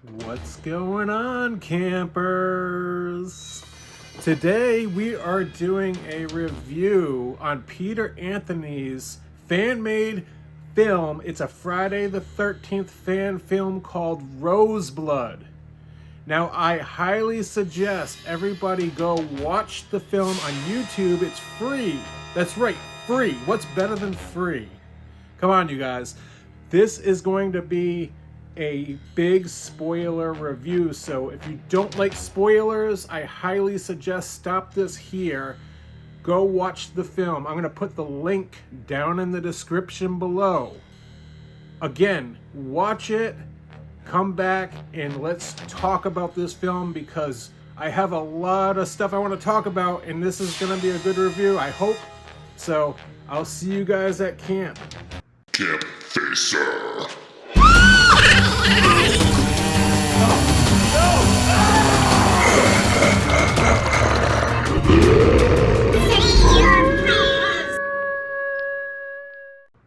What's going on, campers? Today we are doing a review on Peter Anthony's fan-made film. It's a Friday the 13th fan film called Roseblood. Now, I highly suggest everybody go watch the film on YouTube. It's free. That's right, free. What's better than free? Come on, you guys. This is going to be a big spoiler review, so if you don't like spoilers, I highly suggest stop this here. Go watch the film. I'm going to put the link down in the description below. Again, watch it, come back, and let's talk about this film because I have a lot of stuff I want to talk about, and this is going to be a good review, I hope. So, I'll see you guys at camp. Campfacer.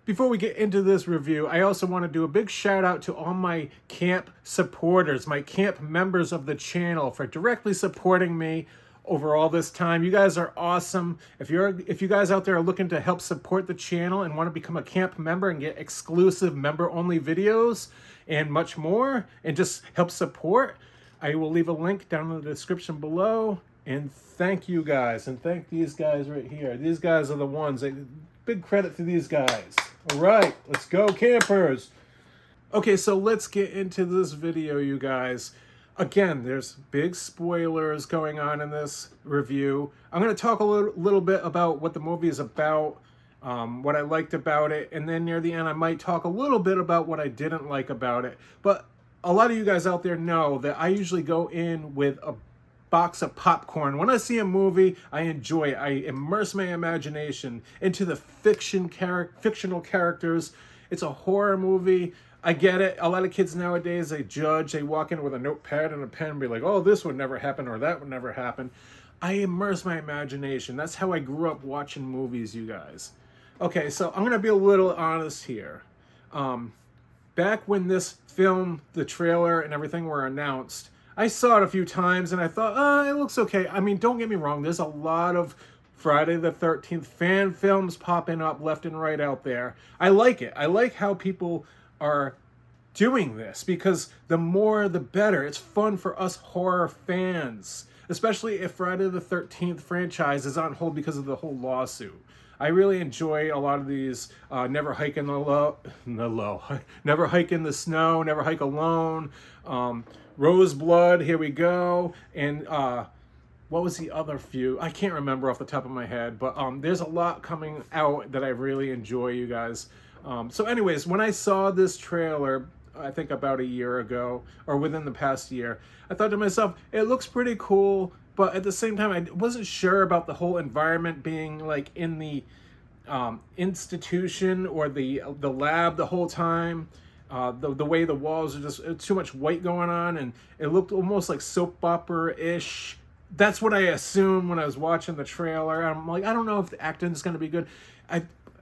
Before we get into this review, I also want to do a big shout out to all my camp supporters, my camp members of the channel for directly supporting me over all this time. You guys are awesome. If you guys out there are looking to help support the channel and want to become a camp member and get exclusive member-only videos and much more, and just help support, I will leave a link down in the description below. And thank you guys, and thank these guys right here. These guys are the ones. Big credit to these guys. All right, let's go, campers. Okay, so let's get into this video, you guys. Again, there's big spoilers going on in this review. I'm going to talk a little bit about what the movie is about, what I liked about it, and then near the end I might talk a little bit about what I didn't like about it. But a lot of you guys out there know that I usually go in with a box of popcorn. When I see a movie, I enjoy it. I immerse my imagination into the fictional characters. It's a horror movie. I get it. A lot of kids nowadays, they judge. They walk in with a notepad and a pen and be like, oh, this would never happen or that would never happen. I immerse my imagination. That's how I grew up watching movies, you guys. Okay, so I'm going to be a little honest here. Back when this film, the trailer and everything were announced, I saw it a few times and I thought, oh, it looks okay. I mean, don't get me wrong. There's a lot of Friday the 13th fan films popping up left and right out there. I like it. I like how people are doing this because the more the better. It's fun for us horror fans, especially if Friday the 13th franchise is on hold because of the whole lawsuit. I really enjoy a lot of these Never Hike in the Never Hike in the Snow, Never Hike Alone, Roseblood, here we go, and what was the other few? I can't remember off the top of my head, but there's a lot coming out that I really enjoy, you guys. So anyways, when I saw this trailer, I think about a year ago, or within the past year, I thought to myself, it looks pretty cool, but at the same time, I wasn't sure about the whole environment being like in the institution or the lab the whole time. The way the walls are just too much white going on, and it looked almost like soap opera-ish. That's what I assumed when I was watching the trailer. I'm like, I don't know if the acting is going to be good.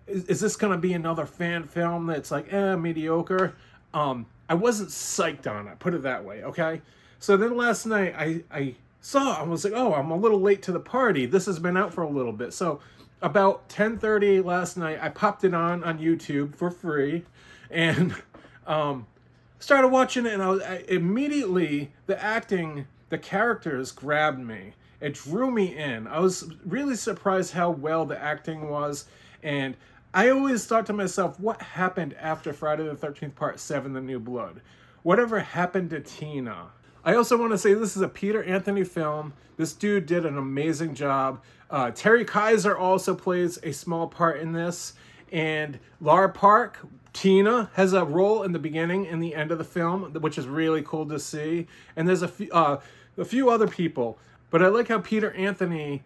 Is this going to be another fan film that's like, mediocre? I wasn't psyched on it, put it that way, okay? So then last night, I saw it. I was like, oh, I'm a little late to the party. This has been out for a little bit. So about 10:30 last night, I popped it on YouTube for free, and started watching it, and I immediately, the acting, the characters grabbed me. It drew me in. I was really surprised how well the acting was, and I always thought to myself, what happened after Friday the 13th Part 7, The New Blood? Whatever happened to Tina? I also want to say this is a Peter Anthony film. This dude did an amazing job. Terry Kaiser also plays a small part in this, and Lara Park, Tina, has a role in the beginning and the end of the film, which is really cool to see. And there's a few other people. But I like how Peter Anthony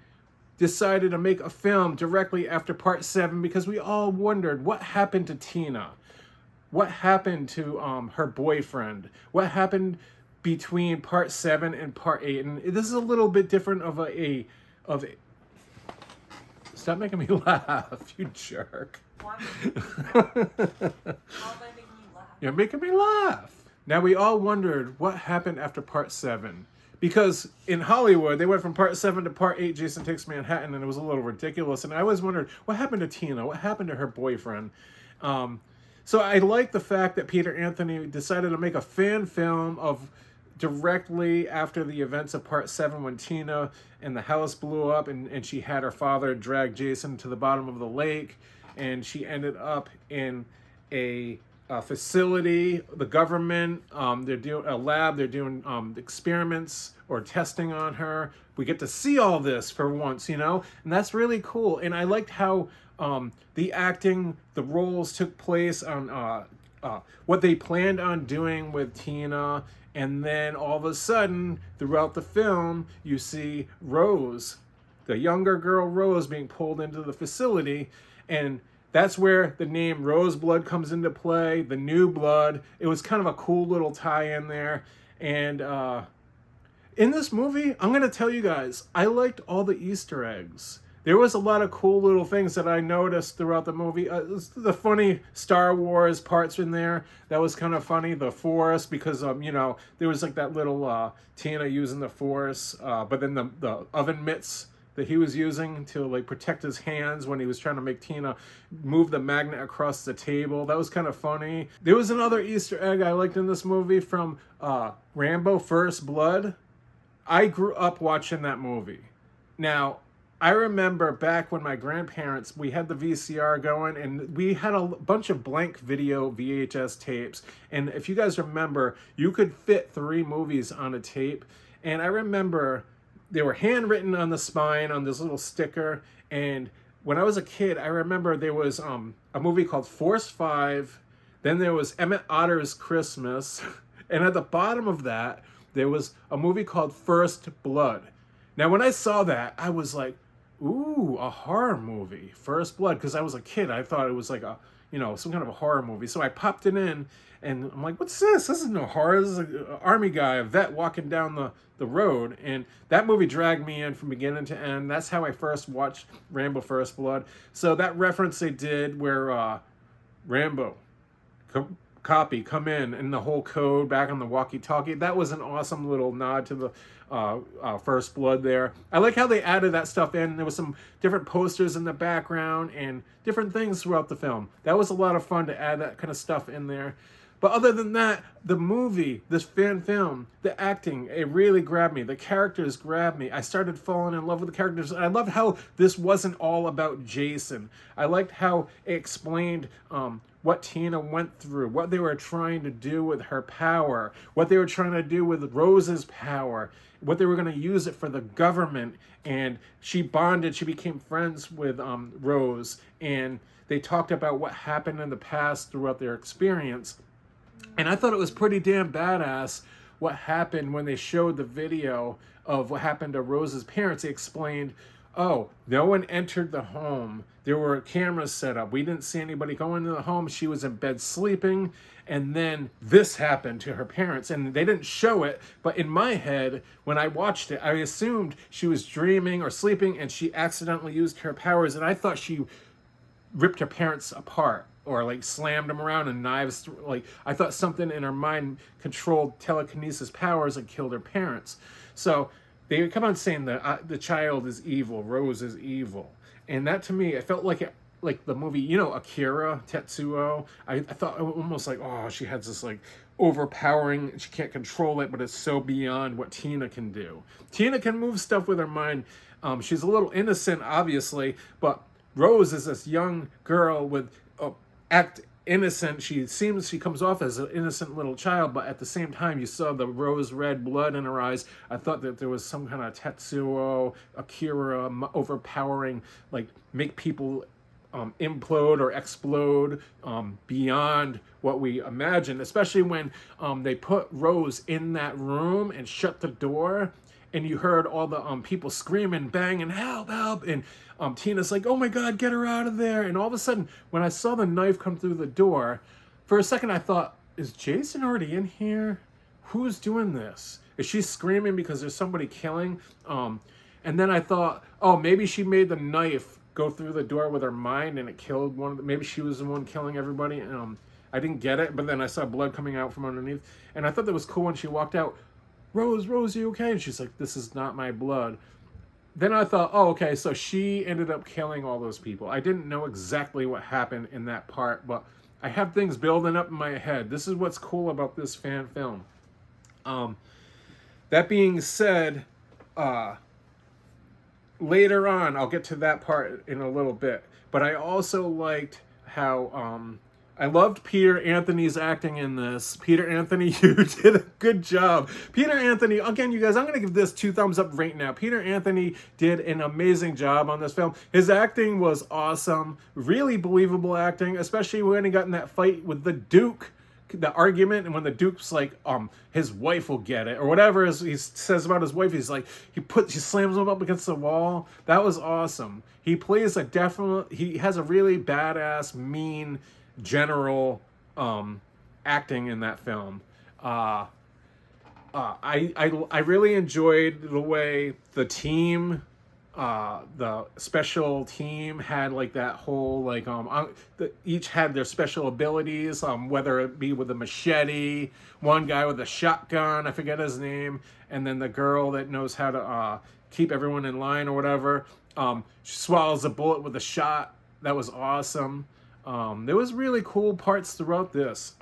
decided to make a film directly after Part 7 because we all wondered what happened to Tina. What happened to her boyfriend? What happened between Part 7 and Part 8? And this is a little bit different of a Stop making me laugh, you jerk. How am I making you laugh? You're making me laugh. Now, we all wondered what happened after part 7. Because in Hollywood, they went from part 7 to part 8, Jason Takes Manhattan, and it was a little ridiculous. And I always wondered, what happened to Tina? What happened to her boyfriend? Um, so I like the fact that Peter Anthony decided to make a fan film of directly after the events of part 7, when Tina and the house blew up, and she had her father drag Jason to the bottom of the lake, and she ended up in a facility, the government, they're doing a lab, they're doing experiments or testing on her. We get to see all this for once, you know, and that's really cool. And I liked how the acting, the roles took place on what they planned on doing with Tina. And then all of a sudden, throughout the film, you see Rose, the younger girl Rose, being pulled into the facility. And that's where the name Roseblood comes into play, the new blood. It was kind of a cool little tie-in there. And in this movie, I'm going to tell you guys, I liked all the Easter eggs. There was a lot of cool little things that I noticed throughout the movie. The funny Star Wars parts in there, that was kind of funny. The Force, because, you know, there was like that little Tina using the Force, but then the oven mitts that he was using to like protect his hands when he was trying to make Tina move the magnet across the table. That was kind of funny. There was another Easter egg I liked in this movie from Rambo First Blood. I grew up watching that movie. Now, I remember back when my grandparents, we had the VCR going, and we had a bunch of blank video VHS tapes. And if you guys remember, you could fit 3 movies on a tape. And I remember they were handwritten on the spine on this little sticker. And when I was a kid, I remember there was a movie called Force 5. Then there was Emmett Otter's Christmas. And at the bottom of that, there was a movie called First Blood. Now, when I saw that, I was like, ooh, a horror movie, First Blood, because I was a kid. I thought it was like a, you know, some kind of a horror movie. So I popped it in, and I'm like, what's this? This is no horror. This is an army guy, a vet walking down the road. And that movie dragged me in from beginning to end. That's how I first watched Rambo First Blood. So that reference they did where Rambo, come in, and the whole code back on the walkie-talkie, that was an awesome little nod to the First Blood there. I like how they added that stuff in. There was some different posters in the background and different things throughout the film. That was a lot of fun to add that kind of stuff in there. But other than that, the movie, this fan film, the acting, it really grabbed me. The characters grabbed me. I started falling in love with the characters. I loved how this wasn't all about Jason. I liked how it explained what Tina went through, what they were trying to do with her power, what they were trying to do with Rose's power, what they were going to use it for the government. And she bonded, she became friends with Rose, and they talked about what happened in the past throughout their experience. And I thought it was pretty damn badass what happened when they showed the video of what happened to Rose's parents. They explained, oh, no one entered the home. There were cameras set up. We didn't see anybody go into the home. She was in bed sleeping. And then this happened to her parents. And they didn't show it. But in my head, when I watched it, I assumed she was dreaming or sleeping and she accidentally used her powers. And I thought she ripped her parents apart, or like slammed them around and knives. Like, I thought something in her mind controlled telekinesis powers and killed her parents. So they come on saying that the child is evil, Rose is evil. And that to me, it felt like the movie, you know, Akira, Tetsuo. I thought almost like, oh, she has this like overpowering, she can't control it, but it's so beyond what Tina can do. Tina can move stuff with her mind. She's a little innocent, obviously, but Rose is this young girl with act innocent. She comes off as an innocent little child, but at the same time, you saw the rose red blood in her eyes. I thought that there was some kind of Tetsuo, Akira overpowering, like make people implode or explode beyond what we imagined, especially when they put Rose in that room and shut the door. And you heard all the people screaming, banging, help, help. And Tina's like, oh my God, get her out of there. And all of a sudden, when I saw the knife come through the door, for a second I thought, is Jason already in here? Who's doing this? Is she screaming because there's somebody killing? And then I thought, oh, maybe she made the knife go through the door with her mind and it killed maybe she was the one killing everybody. I didn't get it, but then I saw blood coming out from underneath, and I thought that was cool when she walked out. Rose, Rose, you okay? And she's like, this is not my blood. Then I thought, oh, okay, so she ended up killing all those people. I didn't know exactly what happened in that part, but I have things building up in my head. This is what's cool about this fan film. That being said, later on, I'll get to that part in a little bit. But I also liked how I loved Peter Anthony's acting in this. Peter Anthony, you did a good job. Peter Anthony, again, you guys, I'm going to give this 2 thumbs up right now. Peter Anthony did an amazing job on this film. His acting was awesome. Really believable acting, especially when he got in that fight with the Duke. The argument, and when the Duke's like, his wife will get it, or whatever he says about his wife, he's like, he slams him up against the wall. That was awesome. He plays he has a really badass, mean general acting in that film. I really enjoyed the way the special team had like that whole like each had their special abilities, whether it be with a machete, one guy with a shotgun, I forget his name, and then the girl that knows how to keep everyone in line or whatever. She swallows a bullet with a shot. That was awesome. There was really cool parts throughout this.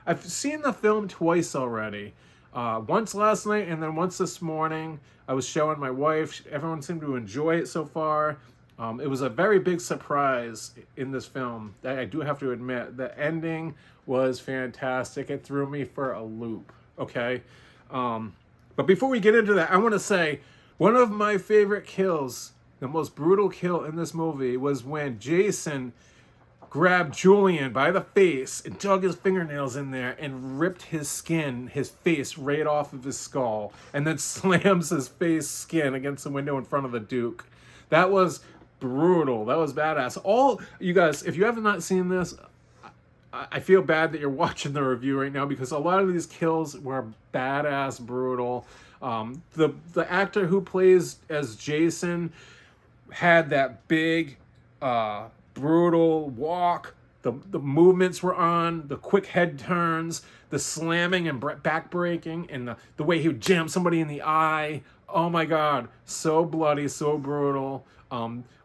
I've seen the film twice already. Once last night and then once this morning. I was showing my wife. Everyone seemed to enjoy it so far. It was a very big surprise in this film. I do have to admit, the ending was fantastic. It threw me for a loop, okay? But before we get into that, I want to say one of my favorite kills, the most brutal kill in this movie, was when Jason grabbed Julian by the face and dug his fingernails in there and ripped his face right off of his skull, and then slams his face skin against the window in front of the Duke. That was brutal. That was badass. All you guys, if you have not seen this, I feel bad that you're watching the review right now, because a lot of these kills were badass brutal. The actor who plays as Jason had that big brutal walk. The movements were on, the quick head turns, the slamming and back breaking, and the way he would jam somebody in the eye. Oh my god, so bloody, so brutal.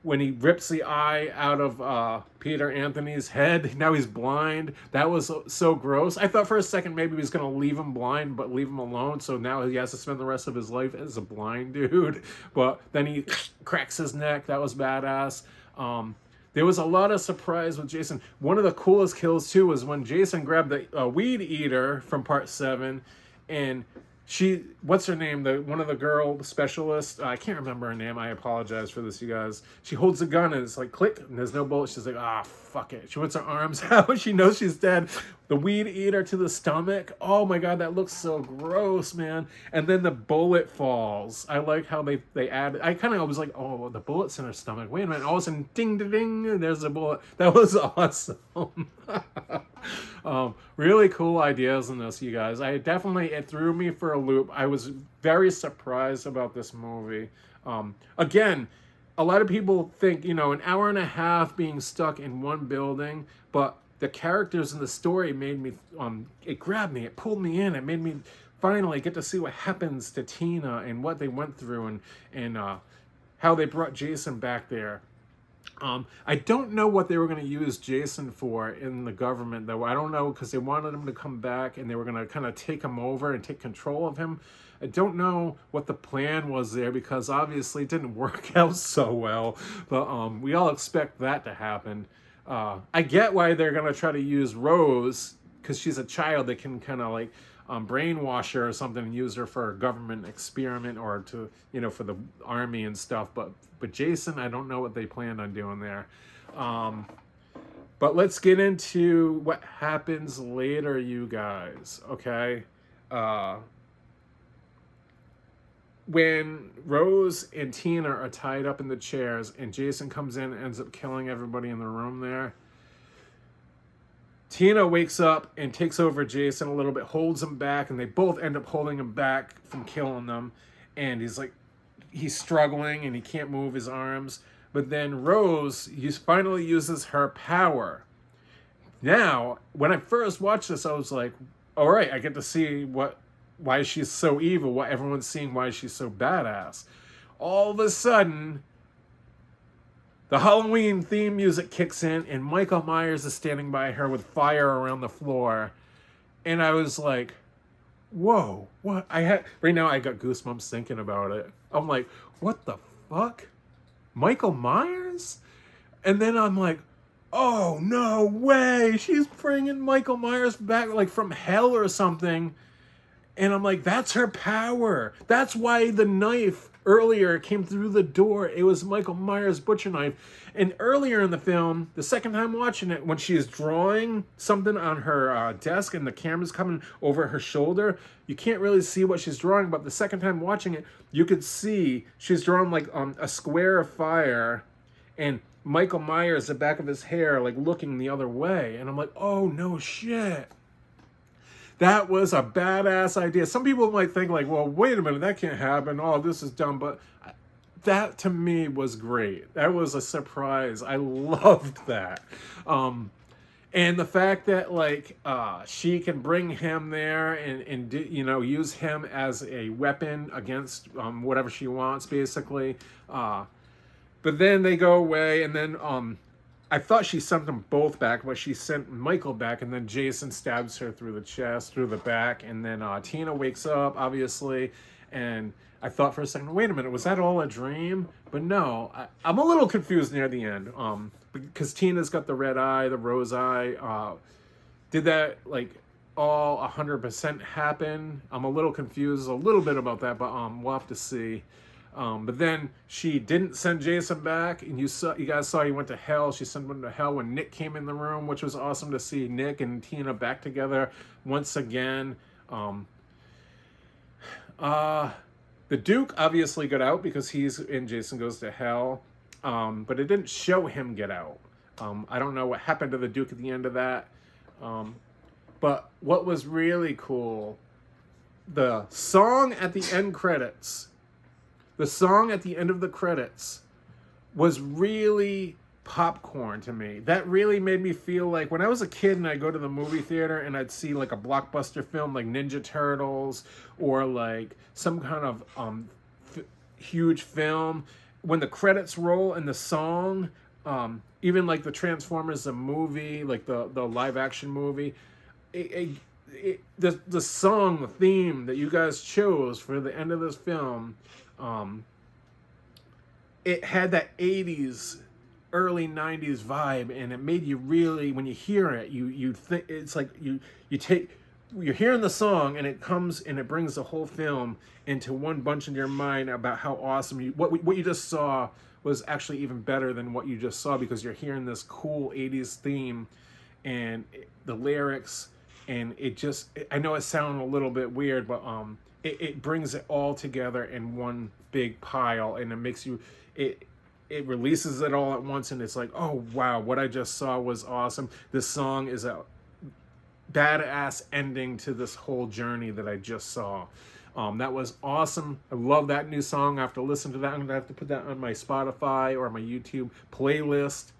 When he rips the eye out of Peter Anthony's head, now he's blind. That was so gross. I thought for a second maybe he was going to leave him blind, but leave him alone, so now he has to spend the rest of his life as a blind dude. But then he cracks his neck. That was badass. There was a lot of surprise with Jason. One of the coolest kills, too, was when Jason grabbed the weed eater from Part 7, and what's her name? One of the girl specialists. I can't remember her name. I apologize for this, you guys. She holds a gun, and it's like, click, and there's no bullet. She's like, fuck it. She puts her arms out. She knows she's dead. The weed eater to the stomach. Oh, my God, that looks so gross, man. And then the bullet falls. I like how they add. I kind of was like, oh, the bullet's in her stomach. Wait a minute. All of a sudden, ding, ding, ding, there's a bullet. That was awesome. Really cool ideas in this, you guys. It threw me for a loop. I was very surprised about this movie. Again, a lot of people think, an hour and a half being stuck in one building, but the characters in the story made me, it grabbed me, it pulled me in, it made me finally get to see what happens to Tina and what they went through and how they brought Jason back there. I don't know what they were going to use Jason for in the government, though. I don't know, because they wanted him to come back and they were going to kind of take him over and take control of him. I don't know what the plan was there, because obviously it didn't work out so well. But we all expect that to happen. I get why they're going to try to use Rose, because she's a child. They can kind of like brainwash her or something and use her for a government experiment or to, for the army and stuff. But Jason, I don't know what they planned on doing there. But let's get into what happens later, you guys, okay? When Rose and Tina are tied up in the chairs and Jason comes in and ends up killing everybody in the room there, Tina wakes up and takes over Jason a little bit, holds him back, and they both end up holding him back from killing them. And he's struggling and he can't move his arms. But then Rose finally uses her power. Now, when I first watched this, I was like, all right, I get to see why she's so evil, what everyone's seeing, why she's so badass. All of a sudden, the Halloween theme music kicks in, and Michael Myers is standing by her with fire around the floor. And I was like, whoa, what? Right now I got goosebumps thinking about it. I'm like, what the fuck? Michael Myers? And then I'm like, oh, no way. She's bringing Michael Myers back, like from hell or something. And I'm like, that's her power. That's why the knife earlier came through the door. It was Michael Myers' butcher knife. And earlier in the film, the second time watching it, when she is drawing something on her desk and the camera's coming over her shoulder, you can't really see what she's drawing. But the second time watching it, you could see she's drawing like a square of fire, and Michael Myers, the back of his hair, like looking the other way. And I'm like, oh, no shit. That was a badass idea. Some people might think like, well, wait a minute, that can't happen. Oh, this is dumb. But that to me was great. That was a surprise. I loved that. And the fact that like she can bring him there and use him as a weapon against whatever she wants, basically. But then they go away, and then I thought she sent them both back, but she sent Michael back, and then Jason stabs her through the chest, through the back, and then Tina wakes up, obviously, and I thought for a second, wait a minute, was that all a dream? But no, I'm a little confused near the end, because Tina's got the red eye, the rose eye. Did that, like, all 100% happen? I'm a little confused a little bit about that, but we'll have to see. But then she didn't send Jason back, and you guys saw he went to hell. She sent him to hell when Nick came in the room, which was awesome to see Nick and Tina back together once again. The Duke obviously got out because he's in Jason Goes to Hell, but it didn't show him get out. I don't know what happened to the Duke at the end of that. But what was really cool, the song at the end credits. The song at the end of the credits was really popcorn to me. That really made me feel like when I was a kid and I'd go to the movie theater and I'd see like a blockbuster film like Ninja Turtles or like some kind of huge film. When the credits roll and the song, even like the Transformers the movie, like the live action movie, the song, the theme that you guys chose for the end of this film, it had that 80s, early 90s vibe, and it made you really, when you hear it, you think it's like you're hearing the song, and it comes and it brings the whole film into one bunch in your mind about how awesome what you just saw was actually even better than what you just saw, because you're hearing this cool 80s theme and the lyrics, and I know it sounded a little bit weird, but it brings it all together in one big pile, and it makes you, it releases it all at once, and it's like, oh wow, what I just saw was awesome. This song is a badass ending to this whole journey that I just saw. That was awesome. I love that new song. I have to listen to that. I'm gonna have to put that on my Spotify or my YouTube playlist.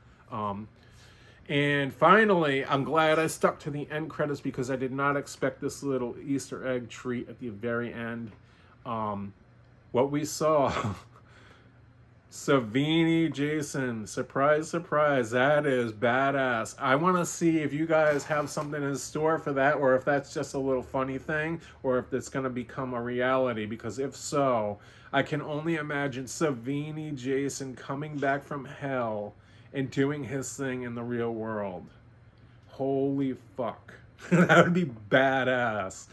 And finally, I'm glad I stuck to the end credits, because I did not expect this little Easter egg treat at the very end. What we saw, Savini Jason, surprise, surprise, that is badass. I want to see if you guys have something in store for that, or if that's just a little funny thing, or if it's going to become a reality, because if so, I can only imagine Savini Jason coming back from hell and doing his thing in the real world. Holy fuck. That would be badass.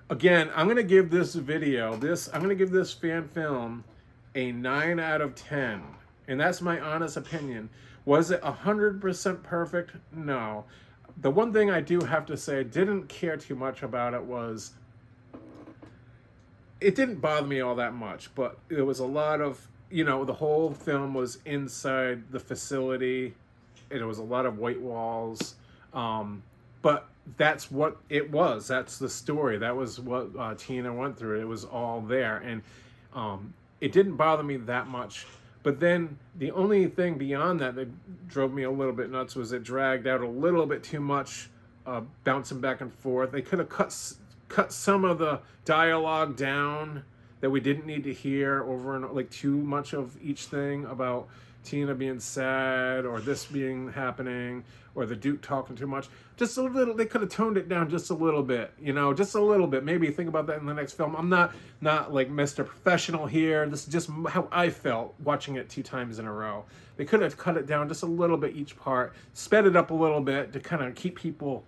Again, I'm going to give this video, I'm going to give this fan film a 9 out of 10. And that's my honest opinion. Was it 100% perfect? No. The one thing I do have to say I didn't care too much about it was, it didn't bother me all that much, but there was a lot of, the whole film was inside the facility, and there was a lot of white walls. But that's what it was. That's the story. That was what Tina went through. It was all there. And it didn't bother me that much. But then the only thing beyond that that drove me a little bit nuts was it dragged out a little bit too much, bouncing back and forth. They could have cut some of the dialogue down that we didn't need to hear over and like too much of each thing about Tina being sad or this being happening or the Duke talking too much. Just a little, they could have toned it down just a little bit, you know, just a little bit. Maybe think about that in the next film. I'm not like Mr. Professional here. This is just how I felt watching it 2 times in a row. They could have cut it down just a little bit each part, sped it up a little bit to kind of keep people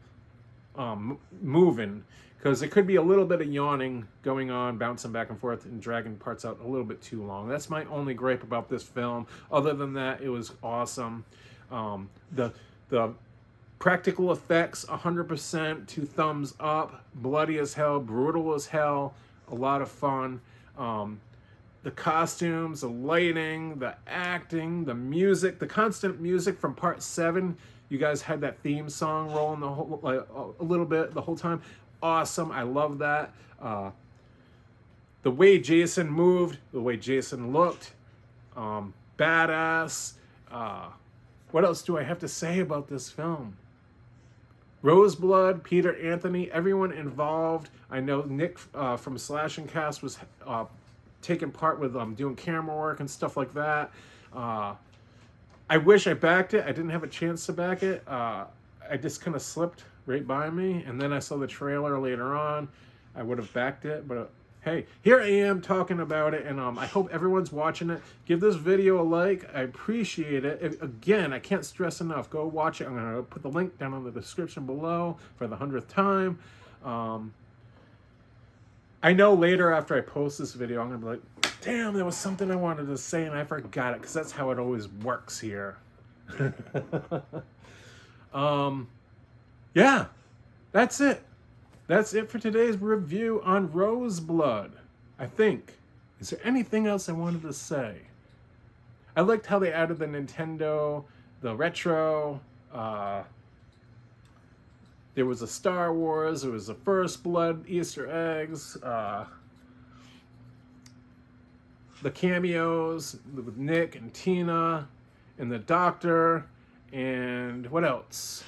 moving, because there could be a little bit of yawning going on, bouncing back and forth and dragging parts out a little bit too long. That's my only gripe about this film. Other than that, it was awesome. The practical effects, 100%, 2 thumbs up. Bloody as hell, brutal as hell, a lot of fun. The costumes, the lighting, the acting, the music, the constant music from part 7. You guys had that theme song rolling the whole, like, a little bit the whole time. Awesome, I love that. The way Jason moved, the way Jason looked, badass. What else do I have to say about this film? Roseblood, Peter Anthony, everyone involved. I know Nick from Slash and Cast was taking part with doing camera work and stuff like that. I wish I backed it. I didn't have a chance to back it. I just kind of slipped right by me, and then I saw the trailer later on. I would have backed it, but hey, here I am talking about it, and I hope everyone's watching it. Give this video a like. I appreciate it. Again, I can't stress enough. Go watch it. I'm going to put the link down in the description below for the 100th time. I know later after I post this video, I'm going to be like, damn, there was something I wanted to say, and I forgot it, because that's how it always works here. Yeah, that's it. That's it for today's review on Roseblood, I think. Is there anything else I wanted to say? I liked how they added the Nintendo, the retro. There was a Star Wars. There was the First Blood Easter eggs. The cameos with Nick and Tina and the Doctor. And what else?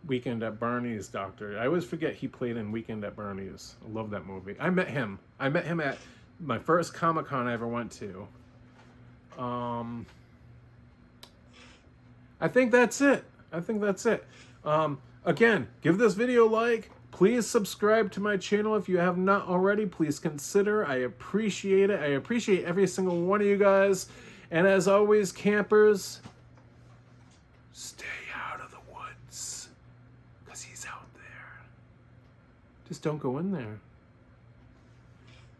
Weekend at Bernie's Doctor. I always forget he played in Weekend at Bernie's. I love that movie. I met him at my first Comic-Con I ever went to. I think that's it. Again, give this video a like. Please subscribe to my channel if you have not already. Please consider. I appreciate it. I appreciate every single one of you guys. And as always, campers, stay out of the woods, because he's out there. Just don't go in there.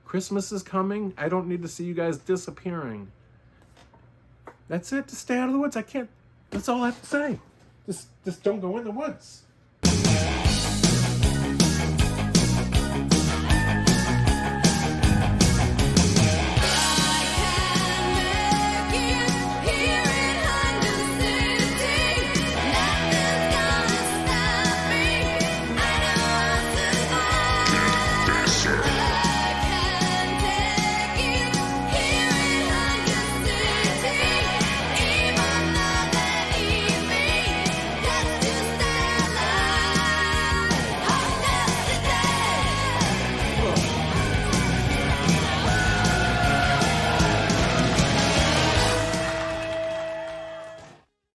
Christmas is coming. I don't need to see you guys disappearing. That's it. Just stay out of the woods. That's all I have to say. Just don't go in the woods.